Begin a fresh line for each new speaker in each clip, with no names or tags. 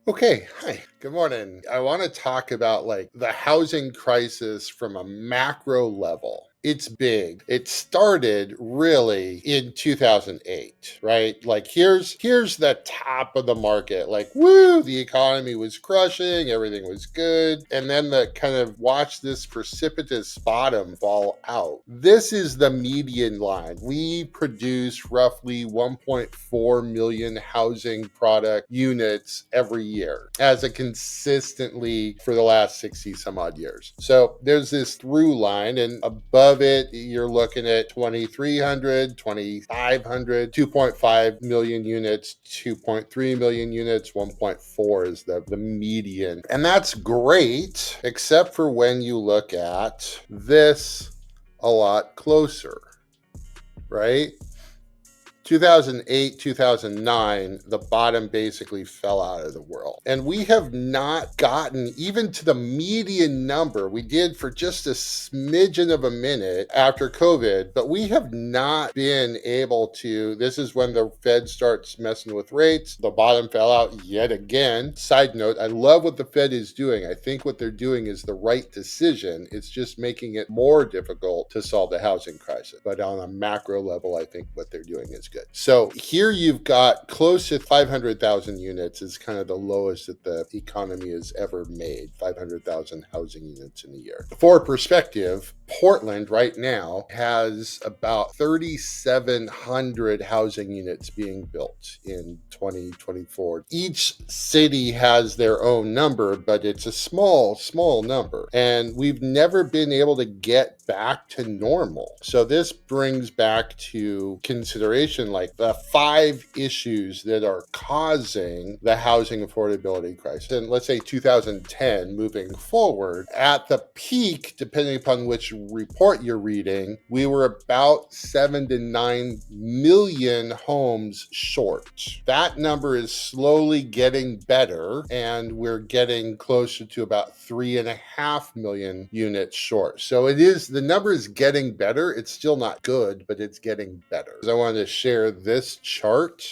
Okay, hi. Good morning. I want to talk about the housing crisis from a macro level. It's big. It started really in 2008, right? Like here's the top of the market. Like woo, the economy was crushing, everything was good, and then the kind of watch this precipitous bottom fall out. This is the median line. We produce roughly 1.4 million housing product units every year as a consistently for the last 60 some odd years. So there's this through line, and above it, you're looking at 2,300, 2,500, 2.5 million units, 2.3 million units, 1.4 is the median. And that's great, except for when you look at this a lot closer, right? 2008, 2009, the bottom basically fell out of the world. And we have not gotten even to the median number we did for just a smidgen of a minute after COVID, but we have not been able to. This is when the Fed starts messing with rates. The bottom fell out yet again. Side note, I love what the Fed is doing. I think what they're doing is the right decision. It's just making it more difficult to solve the housing crisis. But on a macro level, I think what they're doing is good. So here you've got close to 500,000 units is kind of the lowest that the economy has ever made, 500,000 housing units in a year. For perspective, Portland right now has about 3,700 housing units being built in 2024. Each city has their own number, but it's a small number. And we've never been able to get back to normal. So this brings back to consideration like the 5 issues that are causing the housing affordability crisis. And let's say 2010 moving forward, at the peak, depending upon which report you're reading, we were about 7 to 9 million homes short. That number is slowly getting better, and we're getting closer to about 3.5 million units short. So the number is getting better. It's still not good, but it's getting better. I wanted to share this chart.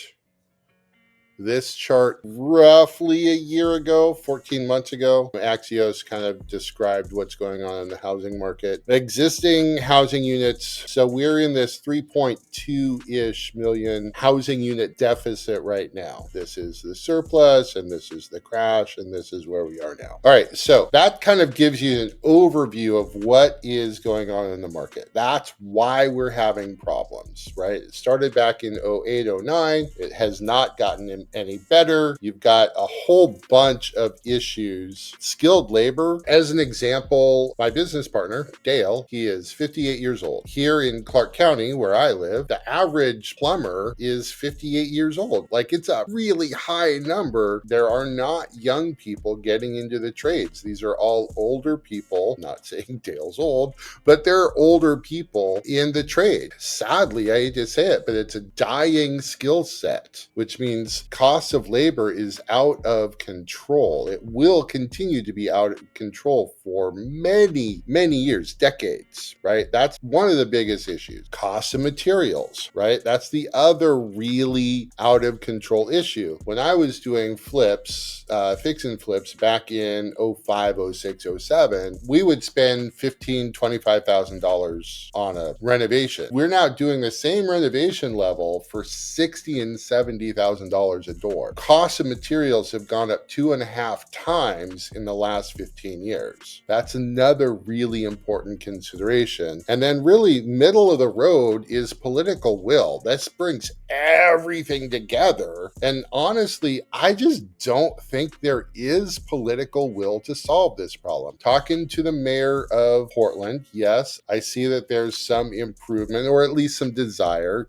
This chart roughly a year ago, 14 months ago, Axios kind of described what's going on in the housing market. Existing housing units, so we're in this 3.2-ish million housing unit deficit right now. This is the surplus, and this is the crash, and this is where we are now. All right, so that kind of gives you an overview of what is going on in the market. That's why we're having problems, right? It started back in 08, 09. It has not gotten any better. You've got a whole bunch of issues. Skilled labor, as an example, my business partner, Dale, he is 58 years old. Here in Clark County, where I live, the average plumber is 58 years old. Like, it's a really high number. There are not young people getting into the trades. These are all older people, not saying Dale's old, but they're older people in the trade. Sadly, I hate to say it, but it's a dying skill set, which means cost of labor is out of control. It will continue to be out of control for many, many years, decades, right? That's one of the biggest issues. Cost of materials, right? That's the other really out of control issue. When I was doing flips, fix and flips back in 05, 06, 07, we would spend $15,000, $25,000 on a renovation. We're now doing the same renovation level for $60,000 and $70,000 a door. Costs of materials have gone up 2.5 times in the last 15 years. That's another really important consideration. And then really middle of the road is political will. This brings everything together. And honestly, I just don't think there is political will to solve this problem. Talking to the mayor of Portland, yes, I see that there's some improvement, or at least some desire.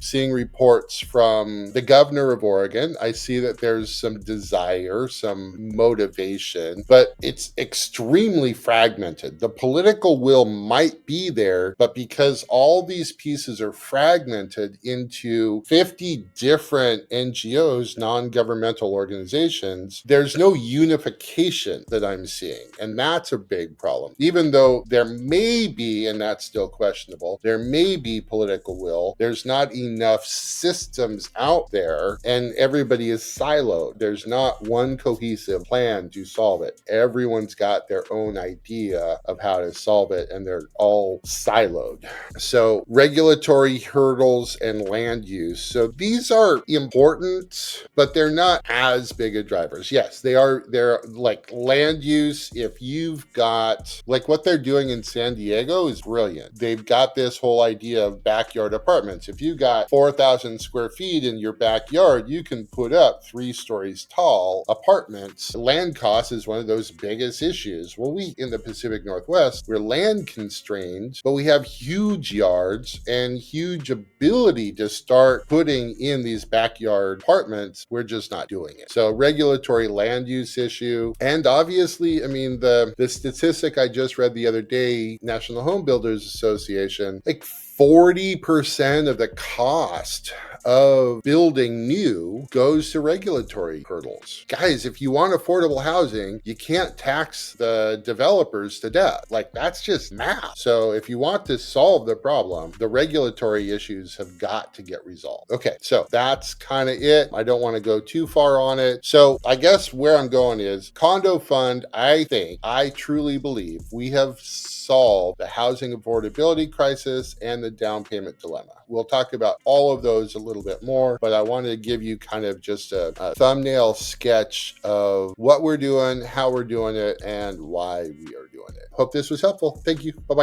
Seeing reports from the governor of Oregon, I see that there's some desire, some motivation, but it's extremely fragmented. The political will might be there, but because all these pieces are fragmented into 50 different NGOs, non-governmental organizations, there's no unification that I'm seeing. And that's a big problem. Even though there may be, and that's still questionable, there may be political will, there's not enough systems out there. And and everybody is siloed. There's not one cohesive plan to solve it. Everyone's got their own idea of how to solve it, and they're all siloed. So regulatory hurdles and land use. So these are important, but they're not as big a drivers. Yes, they are. They're like land use. If you've got like what they're doing in San Diego is brilliant. They've got this whole idea of backyard apartments. If you got 4,000 square feet in your backyard, you can put up 3 stories tall apartments. Land cost is one of those biggest issues. Well, we in the Pacific Northwest, we're land constrained, but we have huge yards and huge ability to start putting in these backyard apartments. We're just not doing it. So regulatory land use issue. And obviously, I mean, the statistic I just read the other day, National Home Builders Association, like 40% of the cost of building new goes to regulatory hurdles. Guys, if you want affordable housing, you can't tax the developers to death. Like, that's just math. So if you want to solve the problem, the regulatory issues have got to get resolved. Okay, so that's kind of it. I don't want to go too far on it. So I guess where I'm going is condo fund. I truly believe we have solved the housing affordability crisis and the down payment dilemma. We'll talk about all of those a little bit more, but I wanted to give you kind of just a thumbnail sketch of what we're doing, how we're doing it, and why we are doing it. Hope this was helpful. Thank you. Bye-bye.